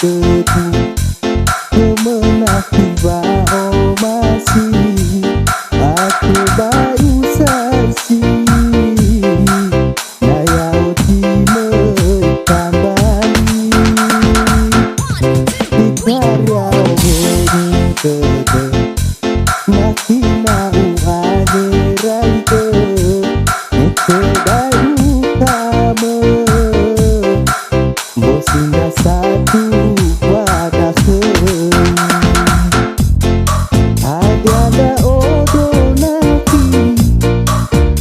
debu kemenaki bao masih aku baru sasi daya uji kembali ikarya obeni kede makina uhanerai ke eke baru kame bosinda satu wadah ada odo napi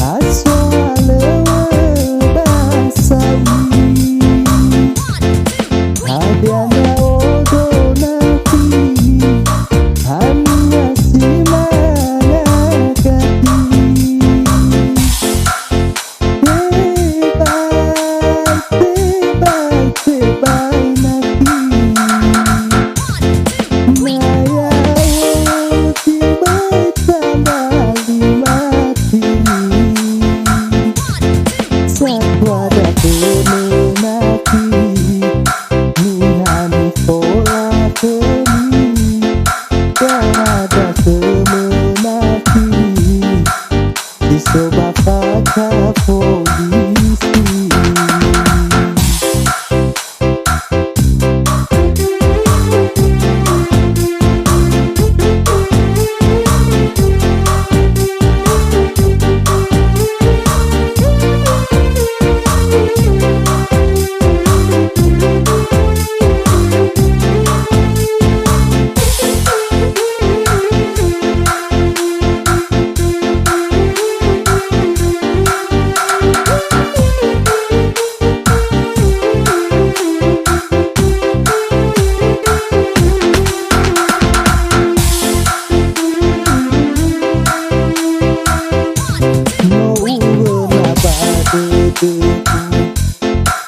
aso alewa basawi ada odo napi hanya simanagati tebay napi maya tibay tambali mati sakwada kemenaki minami pola kemi ada kemenaki disoba kakak polisi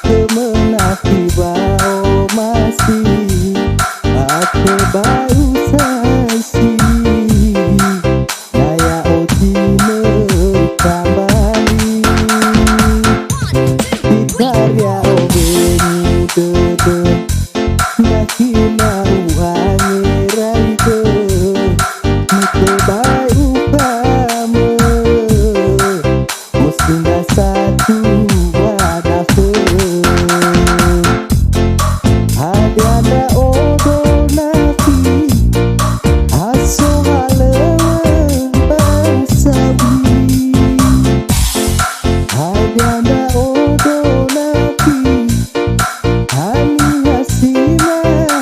kemenaki bao masih aku baru sasi daya uji kembali ikarya obeni dede makina uhanerai ke eke baru kame bosinda satu wadah ada odo napi aso alewa basawi ada odo napi hanya simanagati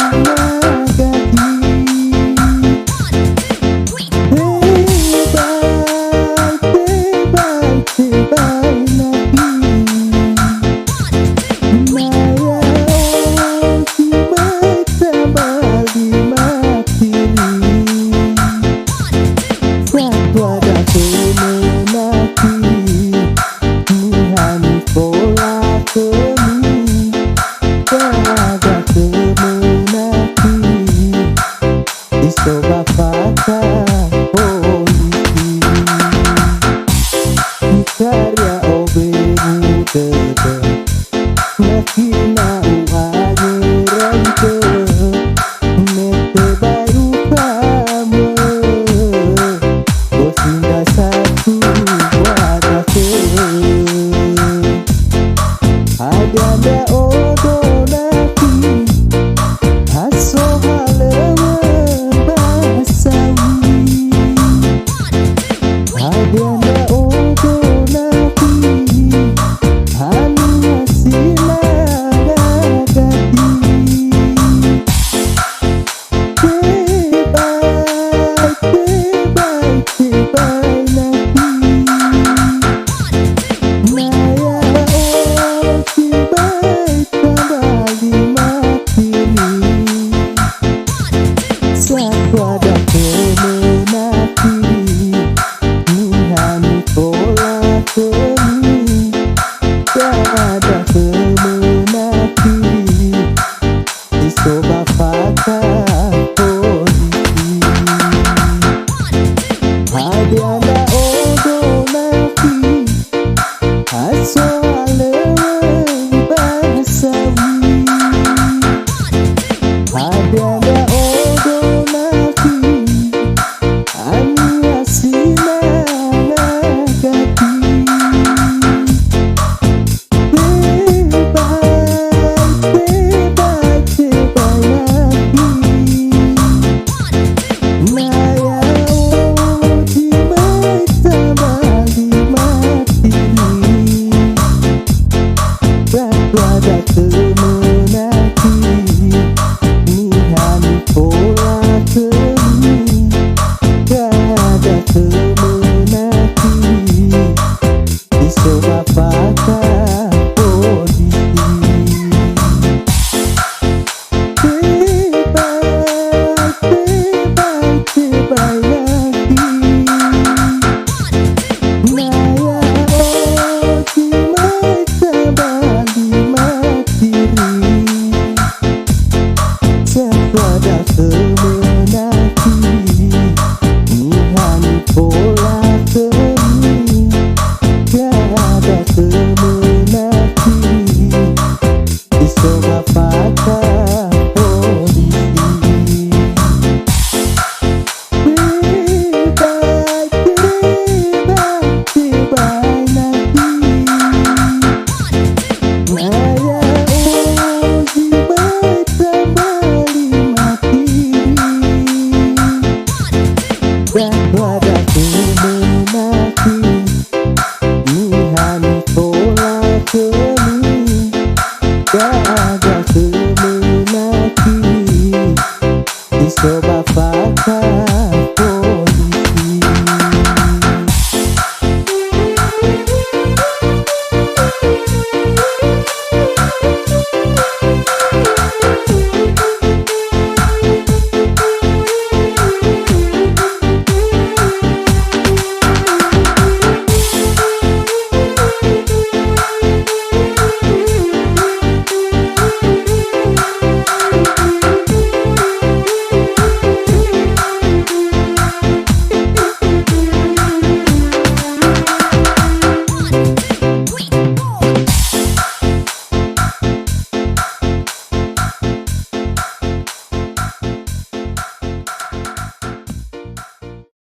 tebay napi maya tibay tambali mati sakwada kemenaki minami pola kemi ada kemenaki disoba kakak polisi ikarya obeni dede makina uhanerai ke eke baru kame bosinda satu wadah ada odo napi aso alewa basawi ada odo napi hanya simanagati tebay napi maya tibay ada temu